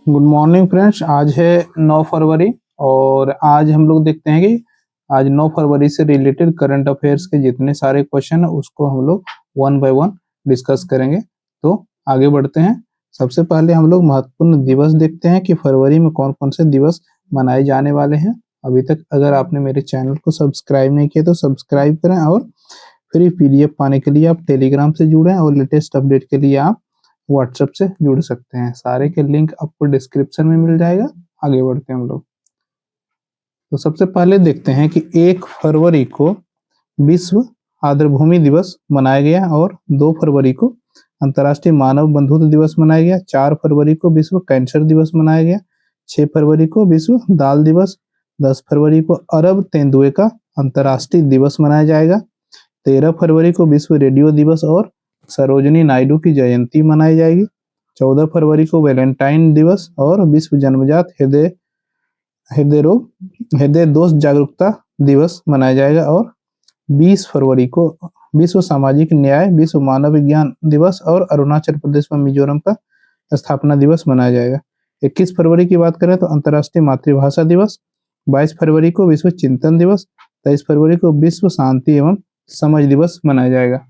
Good morning friends. आज है 9 फरवरी और आज हम लोग देखते हैं कि आज 9 फरवरी से रिलेटेड करंट अफेयर्स के जितने सारे क्वेश्चन है उसको हम लोग वन बाय वन डिस्कस करेंगे। तो आगे बढ़ते हैं। सबसे पहले हम लोग महत्वपूर्ण दिवस देखते हैं कि फरवरी में कौन कौन से दिवस मनाए जाने वाले हैं। अभी तक अगर आपने मेरे चैनल को सब्सक्राइब नहीं किया तो सब्सक्राइब करें और फ्री पीडीएफ पाने के लिए आप टेलीग्राम से जुड़ें और लेटेस्ट अपडेट के लिए आप व्हाट्सएप से जुड़ सकते हैं। सारे के लिंक आपको डिस्क्रिप्शन में मिल जाएगा। आगे बढ़ते हैं हम लोग। तो सबसे पहले देखते हैं कि 1 फरवरी को विश्व आर्द्रभूमि दिवस मनाया गया और 2 फरवरी को अंतर्राष्ट्रीय मानव बंधुत्व दिवस मनाया गया। 4 फरवरी को विश्व कैंसर दिवस मनाया गया। 6 फरवरी को विश्व दाल दिवस। 10 फरवरी को अरब तेंदुए का अंतर्राष्ट्रीय दिवस मनाया जाएगा। 13 फरवरी को विश्व रेडियो दिवस और सरोजिनी नायडू की जयंती मनाई जाएगी। 14 फरवरी को वैलेंटाइन दिवस और विश्व जन्मजात हृदय दोष जागरूकता दिवस मनाया जाएगा। और 20 फरवरी को विश्व सामाजिक न्याय, विश्व मानव विज्ञान दिवस और अरुणाचल प्रदेश में मिजोरम का स्थापना दिवस मनाया जाएगा। 21 फरवरी की बात करें तो अंतर्राष्ट्रीय मातृभाषा दिवस। 22 फरवरी को विश्व चिंतन दिवस। 23 फरवरी को विश्व शांति एवं समझ दिवस मनाया जाएगा।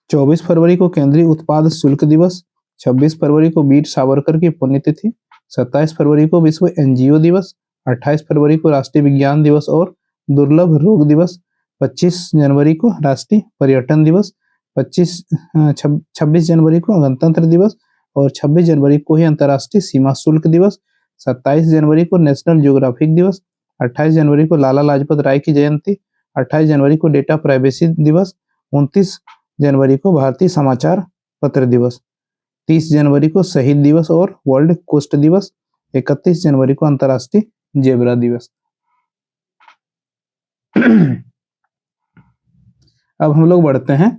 24 फरवरी को केंद्रीय उत्पाद शुल्क दिवस। 26 फरवरी को वीर सावरकर की पुण्यतिथि। 27 फरवरी को विश्व एनजीओ दिवस। 28 फरवरी को राष्ट्रीय विज्ञान दिवस और दुर्लभ रोग दिवस। 25 जनवरी को राष्ट्रीय पर्यटन दिवस। 26 जनवरी को गणतंत्र दिवस और 26 जनवरी को ही अंतर्राष्ट्रीय सीमा शुल्क दिवस। 27 जनवरी को नेशनल ज्योग्राफिक दिवस। 28 जनवरी को लाला लाजपत राय की जयंती। 28 जनवरी को डेटा प्राइवेसी दिवस। 29 जनवरी को भारतीय समाचार पत्र दिवस। 30 जनवरी को शहीद दिवस और वर्ल्ड कोस्ट दिवस। 31 जनवरी को अंतर्राष्ट्रीय जेब्रा दिवस। अब हम लोग बढ़ते हैं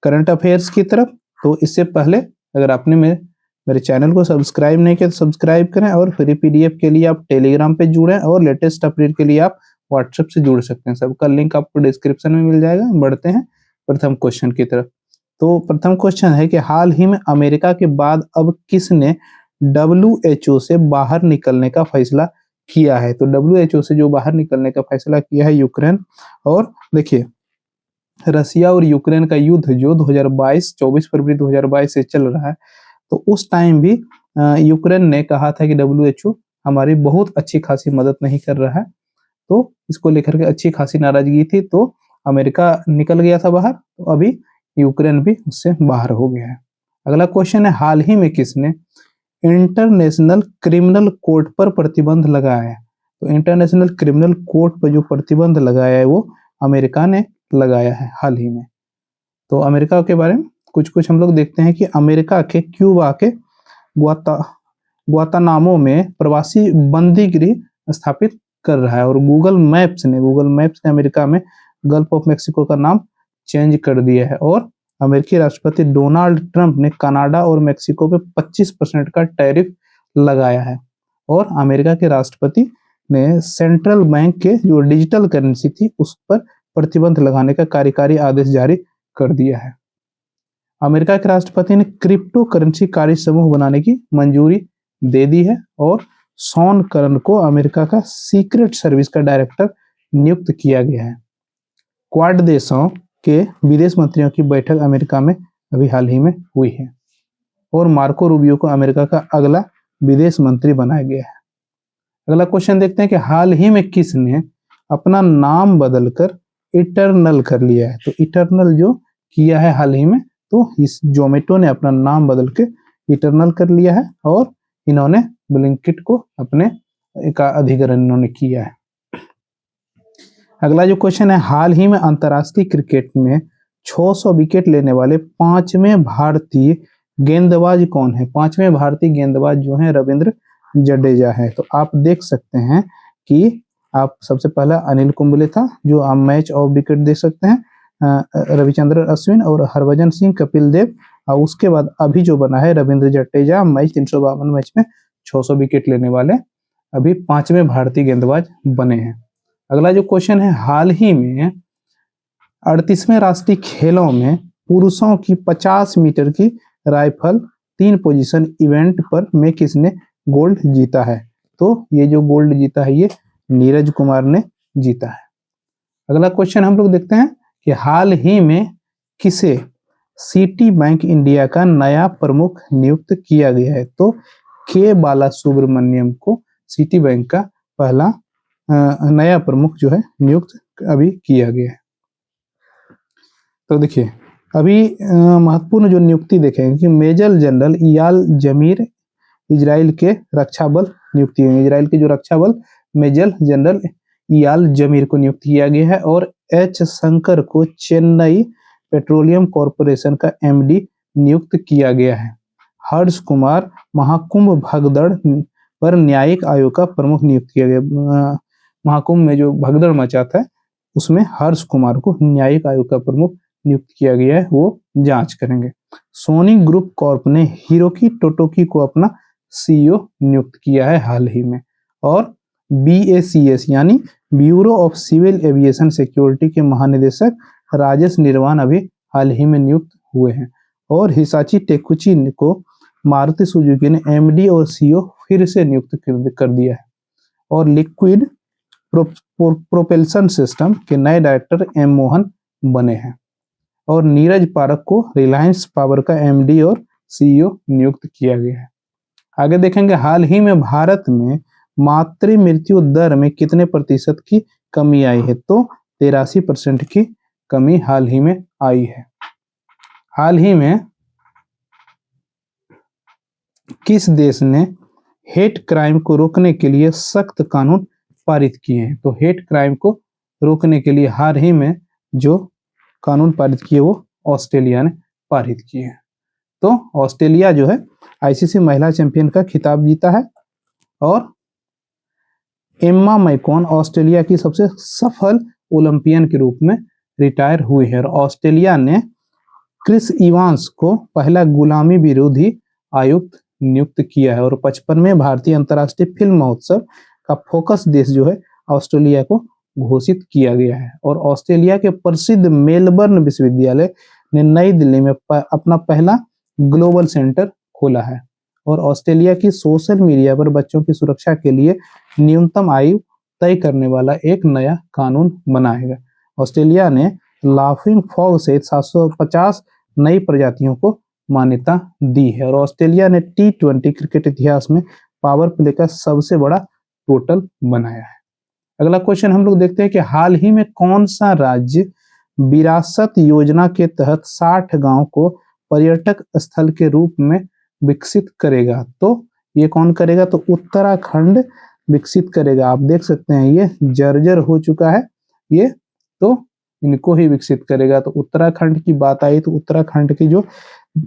करंट अफेयर्स की तरफ। तो इससे पहले अगर आपने मेरे चैनल को सब्सक्राइब नहीं किया तो सब्सक्राइब करें और फ्री पीडीएफ के लिए आप टेलीग्राम पे जुड़ें और लेटेस्ट अपडेट के लिए आप व्हाट्सएप से जुड़ सकते हैं। सबका लिंक आपको डिस्क्रिप्शन में मिल जाएगा। बढ़ते हैं प्रथम क्वेश्चन की तरफ। तो प्रथम क्वेश्चन है कि हाल ही में अमेरिका के बाद अब किसने WHO से बाहर निकलने का फैसला किया है। तो WHO से जो बाहर निकलने का फैसला किया है यूक्रेन। और देखिए रसिया और यूक्रेन का युद्ध जो 24 फरवरी 2022 से चल रहा है, तो उस टाइम भी यूक्रेन ने कहा था कि WHO हमारी बहुत अच्छी खासी मदद नहीं कर रहा है। तो इसको लेकर के अच्छी खासी नाराजगी थी, तो अमेरिका निकल गया था बाहर। तो अभी यूक्रेन भी उससे बाहर हो गया है। अगला क्वेश्चन है हाल ही में किसने इंटरनेशनल क्रिमिनल कोर्ट पर प्रतिबंध लगाया है। तो इंटरनेशनल क्रिमिनल कोर्ट पर जो प्रतिबंध लगाया है वो अमेरिका ने लगाया है हाल ही में। तो अमेरिका के बारे में कुछ हम लोग देखते हैं कि अमेरिका के क्यूबा के ग्वातानामो में प्रवासी बंदी गृह स्थापित कर रहा है। और गूगल मैप्स ने अमेरिका में गल्फ ऑफ मेक्सिको का नाम चेंज कर दिया है। और अमेरिकी राष्ट्रपति डोनाल्ड ट्रंप ने कनाडा और मेक्सिको पे 25% का टैरिफ लगाया है। और अमेरिका के राष्ट्रपति ने सेंट्रल बैंक के जो डिजिटल करेंसी थी उस पर प्रतिबंध लगाने का कार्यकारी आदेश जारी कर दिया है। अमेरिका के राष्ट्रपति ने क्रिप्टो करेंसी कार्य समूह बनाने की मंजूरी दे दी है। और शॉन करन को अमेरिका का सीक्रेट सर्विस का डायरेक्टर नियुक्त किया गया है। क्वाड देशों के विदेश मंत्रियों की बैठक अमेरिका में अभी हाल ही में हुई है। और मार्को रूबियो को अमेरिका का अगला विदेश मंत्री बनाया गया है। अगला क्वेश्चन देखते हैं कि हाल ही में किसने अपना नाम बदलकर इटरनल कर लिया है। तो इटरनल जो किया है हाल ही में, तो इस जोमेटो ने अपना नाम बदल के इटरनल कर लिया है। और इन्होंने ब्लिंकिट को अपने का अधिग्रहण इन्होंने किया है। अगला जो क्वेश्चन है हाल ही में अंतर्राष्ट्रीय क्रिकेट में 600 विकेट लेने वाले 5वें भारतीय गेंदबाज कौन है। 5वें भारतीय गेंदबाज जो है रविंद्र जडेजा है। तो आप देख सकते हैं कि आप सबसे पहला अनिल कुंबले था जो आप मैच ऑफ विकेट देख सकते हैं, रविचंद्रन अश्विन और हरभजन सिंह, कपिल देव। और उसके बाद अभी जो बना है रविंद्र जडेजा, मैच 352 मैच में 600 विकेट लेने वाले अभी 5वें भारतीय गेंदबाज बने हैं। अगला जो क्वेश्चन है हाल ही में 38वें राष्ट्रीय खेलों में पुरुषों की 50 मीटर की राइफल 3 पोजीशन इवेंट पर में किसने गोल्ड जीता है? तो ये जो गोल्ड जीता है ये नीरज कुमार ने जीता है। अगला क्वेश्चन हम लोग देखते हैं कि हाल ही में किसे सिटी बैंक इंडिया का नया प्रमुख नियुक्त किया गया है? तो के बाला सुब्रमण्यम को सिटी बैंक का पहला नया प्रमुख जो है नियुक्त अभी किया गया है। तो देखिए अभी महत्वपूर्ण जो नियुक्ति देखेंगे कि मेजर जनरल इयाल जमीर इजराइल के रक्षा बल नियुक्ति हुई। इजराइल के जो रक्षा बल मेजर जनरल इयाल जमीर को नियुक्त किया गया है और एच शंकर को चेन्नई पेट्रोलियम कॉरपोरेशन का एमडी नियुक्त किया गया है। हर्ष कुमार महाकुंभ भगदड़ पर न्यायिक आयोग का प्रमुख नियुक्त किया गया। महाकुंभ में जो भगदड़ मचा था उसमें हर्ष कुमार को न्यायिक आयोग का प्रमुख नियुक्त किया गया है, वो जांच करेंगे। सोनी ग्रुप कॉर्प ने हिरोकी टोटोकी को अपना सीईओ नियुक्त किया है हाल ही में। और BACS यानी bureau of civil aviation security के महानिदेशक राजेश निर्वाण अभी हाल ही में नियुक्त हुए हैं। और हिसाची टेकुची को मारुति सुजुकी ने एमडी और सीईओ फिर से नियुक्त कर दिया है। और लिक्विड प्रोपेल्शन सिस्टम के नए डायरेक्टर एम मोहन बने हैं। और नीरज पारक को रिलायंस पावर का एमडी और सीईओ नियुक्त किया गया है। आगे देखेंगे हाल ही में भारत में मातृ मृत्यु दर में कितने प्रतिशत की कमी आई है? तो 83% की कमी हाल ही में आई है। हाल ही में किस देश ने हेट क्राइम को रोकने के लिए सख्त कानून पारित किए हैं? तो हेट क्राइम को रोकने के लिए हाल ही में जो कानून पारित किए वो ऑस्ट्रेलिया ने पारित किए हैं। तो ऑस्ट्रेलिया जो है आईसीसी महिला चैंपियन का खिताब जीता है। और एम्मा मैकॉन ऑस्ट्रेलिया की सबसे सफल ओलंपियन के रूप में रिटायर हुई है। और ऑस्ट्रेलिया ने क्रिस इवांस को पहला गुलामी विरोधी आयुक्त नियुक्त किया है। और 55वें भारतीय अंतर्राष्ट्रीय फिल्म महोत्सव का फोकस देश जो है ऑस्ट्रेलिया को घोषित किया गया है। और ऑस्ट्रेलिया के प्रसिद्ध मेलबर्न विश्वविद्यालय ने नई दिल्ली में अपना पहला ग्लोबल सेंटर खोला है। और ऑस्ट्रेलिया की सोशल मीडिया पर बच्चों की सुरक्षा के लिए न्यूनतम आयु तय करने वाला एक नया कानून बनाएगा। ऑस्ट्रेलिया ने लाफिंग फ्रॉग सहित 750 नई प्रजातियों को मान्यता दी है। और ऑस्ट्रेलिया ने T20 क्रिकेट इतिहास में पावर प्ले का सबसे बड़ा टोटल बनाया है। अगला क्वेश्चन हम लोग देखते हैं कि हाल ही में कौन सा राज्य विरासत योजना के तहत 60 गांव को पर्यटक स्थल के रूप में विकसित करेगा? तो ये कौन करेगा? तो उत्तराखंड विकसित करेगा। आप देख सकते हैं ये जर्जर हो चुका है ये, तो इनको ही विकसित करेगा। तो उत्तराखंड की बात आई तो उत्तराखंड की जो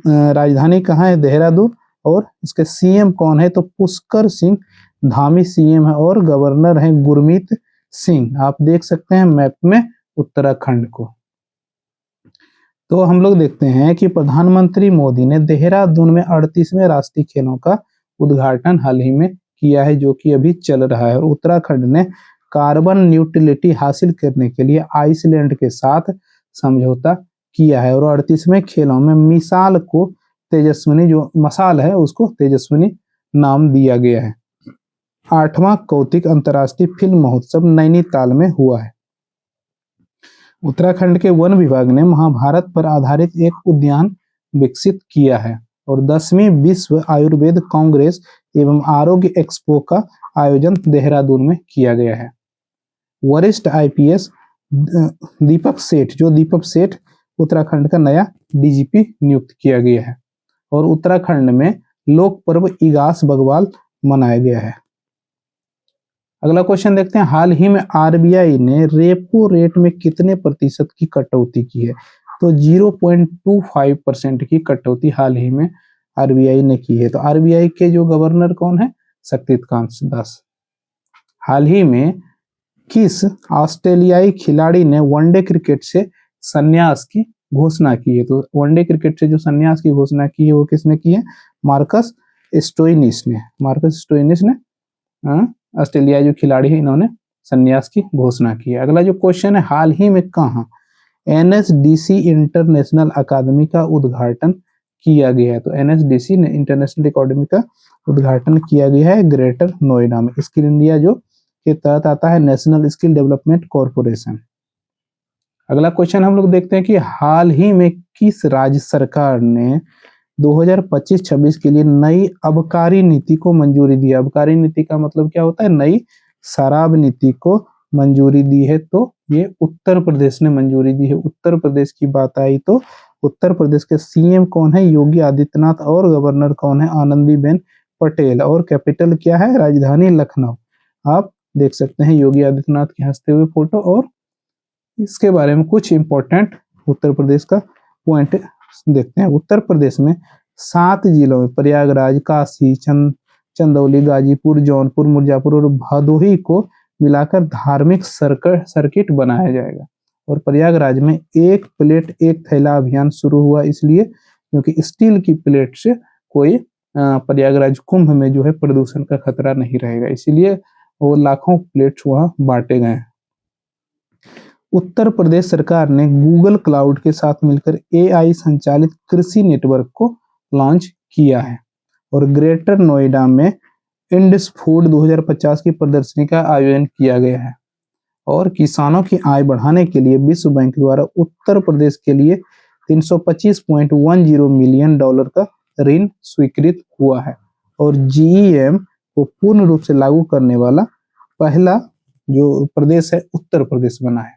राजधानी कहाँ है? देहरादून। और इसके सीएम कौन है? तो पुष्कर सिंह धामी सीएम है और गवर्नर है गुरमीत सिंह। आप देख सकते हैं मैप में उत्तराखंड को। तो हम लोग देखते हैं कि प्रधानमंत्री मोदी ने देहरादून में 38वें राष्ट्रीय खेलों का उद्घाटन हाल ही में किया है, जो कि अभी चल रहा है। और उत्तराखंड ने कार्बन न्यूट्रलिटी हासिल करने के लिए आइसलैंड के साथ समझौता किया है। और 38वें खेलों में मिसाल को तेजस्विनी, जो मसाल है उसको तेजस्विनी नाम दिया गया है। 8वां कौतिक अंतर्राष्ट्रीय फिल्म महोत्सव नैनीताल में हुआ है। उत्तराखंड के वन विभाग ने महाभारत पर आधारित एक उद्यान विकसित किया है। और 10वीं विश्व आयुर्वेद कांग्रेस एवं आरोग्य एक्सपो का आयोजन देहरादून में किया गया है। वरिष्ठ आईपीएस दीपक सेठ उत्तराखंड का नया डीजीपी नियुक्त किया गया है। और उत्तराखंड में लोक पर्व इगास बगवाल मनाया गया है। अगला क्वेश्चन देखते हैं, हाल ही में आरबीआई ने रेपो रेट में कितने प्रतिशत की कटौती की है? तो 0.25% की कटौती हाल ही में आरबीआई ने की है। तो आरबीआई के जो गवर्नर कौन है? शक्तिकांत दास। हाल ही में किस ऑस्ट्रेलियाई खिलाड़ी ने वनडे क्रिकेट से संन्यास की घोषणा की है? तो वनडे क्रिकेट से जो संन्यास की घोषणा की है वो किसने की है? मार्कस स्टोइनिस ने ऑस्ट्रेलिया जो खिलाड़ी है इन्होंने संन्यास की घोषणा की है। अगला जो क्वेश्चन है, हाल ही में कहाँ एनएसडीसी इंटरनेशनल अकादमी का उद्घाटन किया गया है। तो एनएसडीसी ने इंटरनेशनल एकेडमी का उद्घाटन किया गया है ग्रेटर नोएडा में। स्किल इंडिया जो के तहत आता है नेशनल स्किल डेवलपमेंट कॉरपोरेशन। अगला क्वेश्चन हम लोग देखते हैं कि हाल ही में किस राज्य सरकार ने 2025-26 के लिए नई आबकारी नीति को मंजूरी दी है। आबकारी नीति का मतलब क्या होता है, नई शराब नीति को मंजूरी दी है। तो ये उत्तर प्रदेश ने मंजूरी दी है। उत्तर प्रदेश की बात आई तो उत्तर प्रदेश के सीएम कौन है, योगी आदित्यनाथ, और गवर्नर कौन है, आनंदीबेन पटेल, और कैपिटल क्या है, राजधानी लखनऊ। आप देख सकते हैं योगी आदित्यनाथ के हंसते हुए फोटो। और इसके बारे में कुछ इंपॉर्टेंट उत्तर प्रदेश का पॉइंट देखते हैं। उत्तर प्रदेश में 7 जिलों में प्रयागराज, काशी, चंदौली, गाजीपुर, जौनपुर, मिर्जापुर और भदोही को मिलाकर धार्मिक सर्किट बनाया जाएगा। और प्रयागराज में एक प्लेट एक थैला अभियान शुरू हुआ इसलिए क्योंकि स्टील की प्लेट से कोई प्रयागराज कुंभ में जो है प्रदूषण का खतरा नहीं रहेगा, इसीलिए वो लाखों प्लेट्स वहां बांटे गए हैं। उत्तर प्रदेश सरकार ने गूगल क्लाउड के साथ मिलकर एआई संचालित कृषि नेटवर्क को लॉन्च किया है। और ग्रेटर नोएडा में इंडस फूड 2050 की प्रदर्शनी का आयोजन किया गया है। और किसानों की आय बढ़ाने के लिए विश्व बैंक द्वारा उत्तर प्रदेश के लिए $325.10 मिलियन का ऋण स्वीकृत हुआ है। और जीईएम को पूर्ण रूप से लागू करने वाला पहला जो प्रदेश है उत्तर प्रदेश बना है।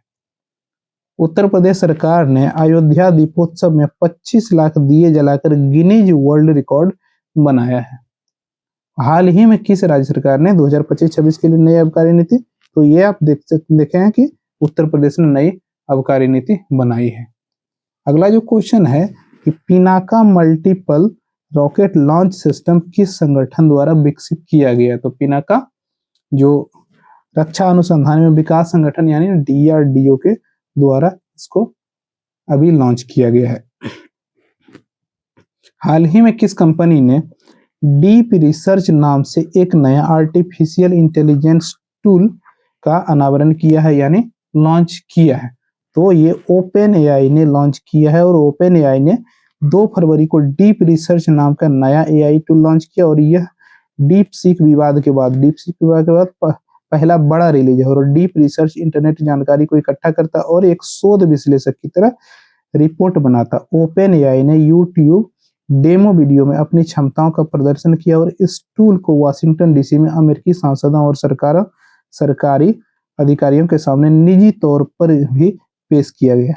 उत्तर प्रदेश सरकार ने अयोध्या दीपोत्सव में 25 लाख दिए जलाकर गिनीज वर्ल्ड रिकॉर्ड बनाया है। हाल ही में किस राज्य सरकार ने 2025-26 के लिए नई आबकारी नीति, तो ये आप देखे हैं कि उत्तर प्रदेश ने नई आबकारी नीति बनाई है। अगला जो क्वेश्चन है कि Pinaka multiple rocket launch system किस संगठन द्वारा विकसित किया गया है। तो पिनाका जो रक्षा अनुसंधान एवं विकास संगठन यानी डीआरडीओ के द्वारा इसको अभी लॉन्च किया गया है। हाल ही में किस कंपनी ने डीप रिसर्च नाम से एक नया आर्टिफिशियल इंटेलिजेंस टूल का अनावरण किया है यानी लॉन्च किया है। तो ये ओपन एआई ने लॉन्च किया है। और ओपन एआई ने 2 फरवरी को डीप रिसर्च नाम का नया एआई टूल लॉन्च किया। और यह डीप सीक विवाद के बाद पहला बड़ा रिलीज है। और डीप रिसर्च इंटरनेट जानकारी को इकट्ठा करता और एक शोध विश्लेषक की तरह रिपोर्ट बनाता। ओपन एआई ने यूट्यूब डेमो वीडियो में अपनी क्षमताओं का प्रदर्शन किया। और इस टूल को वाशिंगटन डीसी में अमेरिकी सांसदों और सरकारी अधिकारियों के सामने निजी तौर पर भी पेश किया गया।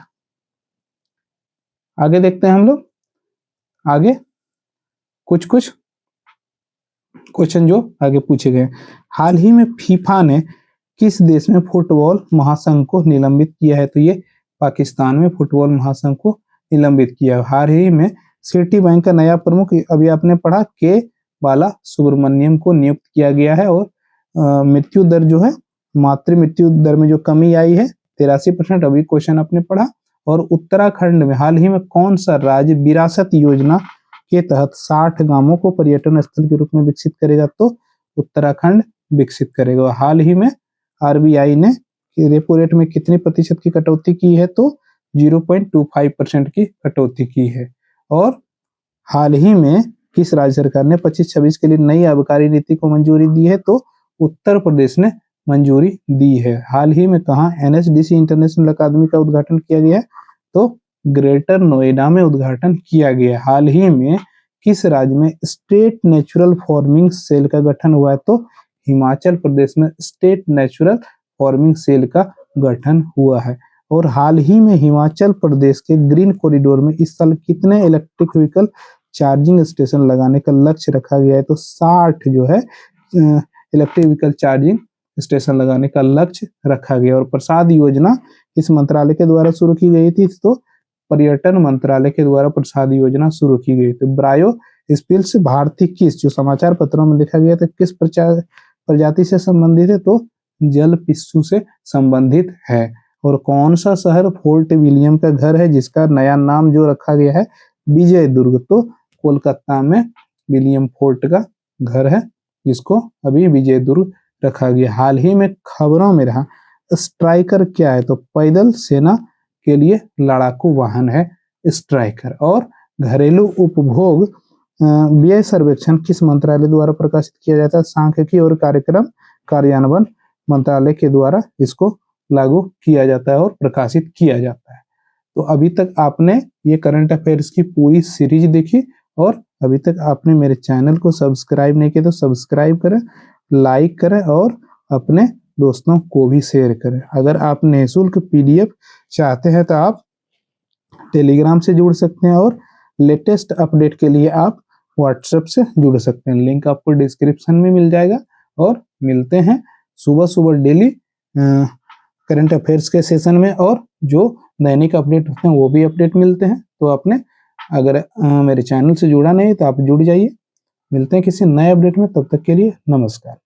आगे देखते हैं हम लोग, आगे कुछ क्वेश्चन जो आगे पूछे गए। हाल ही में फीफा ने किस देश में फुटबॉल महासंघ को निलंबित किया है। तो ये पाकिस्तान में फुटबॉल महासंघ को निलंबित किया है। हाल ही में सिटी बैंक का नया प्रमुख अभी आपने पढ़ा के बाला सुब्रमण्यम को नियुक्त किया गया है। और मृत्यु दर जो है, मातृ मृत्यु दर में जो कमी आई है 83%, अभी क्वेश्चन आपने पढ़ा। और उत्तराखंड में हाल ही में कौन सा राज्य विरासत योजना के तहत 60 गांवों को पर्यटन स्थल के रूप में विकसित करेगा। तो उत्तराखंड विकसित करेगा। हाल ही में आरबीआई ने रेपो रेट में कितनी प्रतिशत की कटौती की है, तो 0.25% की कटौती की है। और हाल ही में किस राज्य सरकार ने 25-26 के लिए नई आबकारी नीति को मंजूरी दी है, तो उत्तर प्रदेश ने मंजूरी दी है। हाल ही में कहा एनएसडीसी इंटरनेशनल अकादमी का उद्घाटन किया गया है, तो ग्रेटर नोएडा में उद्घाटन किया गया। हाल ही में किस राज्य में स्टेट नेचुरल फार्मिंग सेल का गठन हुआ है, तो हिमाचल प्रदेश में स्टेट नेचुरल फार्मिंग सेल का गठन हुआ है। और हाल ही में हिमाचल प्रदेश के ग्रीन कॉरिडोर में इस साल कितने इलेक्ट्रिक व्हीकल चार्जिंग स्टेशन लगाने का लक्ष्य रखा गया है, तो 60 जो है इलेक्ट्रिक व्हीकल चार्जिंग स्टेशन लगाने का लक्ष्य रखा गया। और प्रसाद योजना इस मंत्रालय के द्वारा शुरू की गई थी, तो पर्यटन मंत्रालय के द्वारा प्रसाद योजना शुरू की गई थी। ब्रायो स्पिल्स भारतीय किस, जो समाचार पत्रों में लिखा गया था, किस प्रजाति से संबंधित है, तो जल पिस्सू से संबंधित है। और कौन सा शहर फोर्ट विलियम का घर है, जिसका नया नाम जो रखा गया है विजय दुर्ग, तो कोलकाता में विलियम फोर्ट का घर है जिसको अभी विजय दुर्ग रखा गया। हाल ही में खबरों में रहा स्ट्राइकर क्या है, तो पैदल सेना के लिए लड़ाकू वाहन है स्ट्राइकर। और घरेलू उपभोग व्यय सर्वेक्षण किस मंत्रालय द्वारा प्रकाशित किया जाता है? सांख्यिकी और कार्यक्रम कार्यान्वयन मंत्रालय के द्वारा इसको लागू किया जाता है और प्रकाशित किया जाता है। तो अभी तक आपने ये करंट अफेयर्स की पूरी सीरीज देखी, और अभी तक आपने मेरे चैनल को सब्सक्राइब नहीं किया तो सब्सक्राइब करें, लाइक करें और अपने दोस्तों को भी शेयर करें। अगर आप निःशुल्क पीडीएफ चाहते हैं तो आप टेलीग्राम से जुड़ सकते हैं, और लेटेस्ट अपडेट के लिए आप व्हाट्सएप से जुड़ सकते हैं। लिंक आपको डिस्क्रिप्शन में मिल जाएगा। और मिलते हैं सुबह सुबह डेली करंट अफेयर्स के सेशन में, और जो दैनिक अपडेट होते हैं वो भी अपडेट मिलते हैं। तो आपने अगर मेरे चैनल से जुड़ा नहीं तो आप जुड़ जाइए। मिलते हैं किसी नए अपडेट में, तब तक के लिए नमस्कार।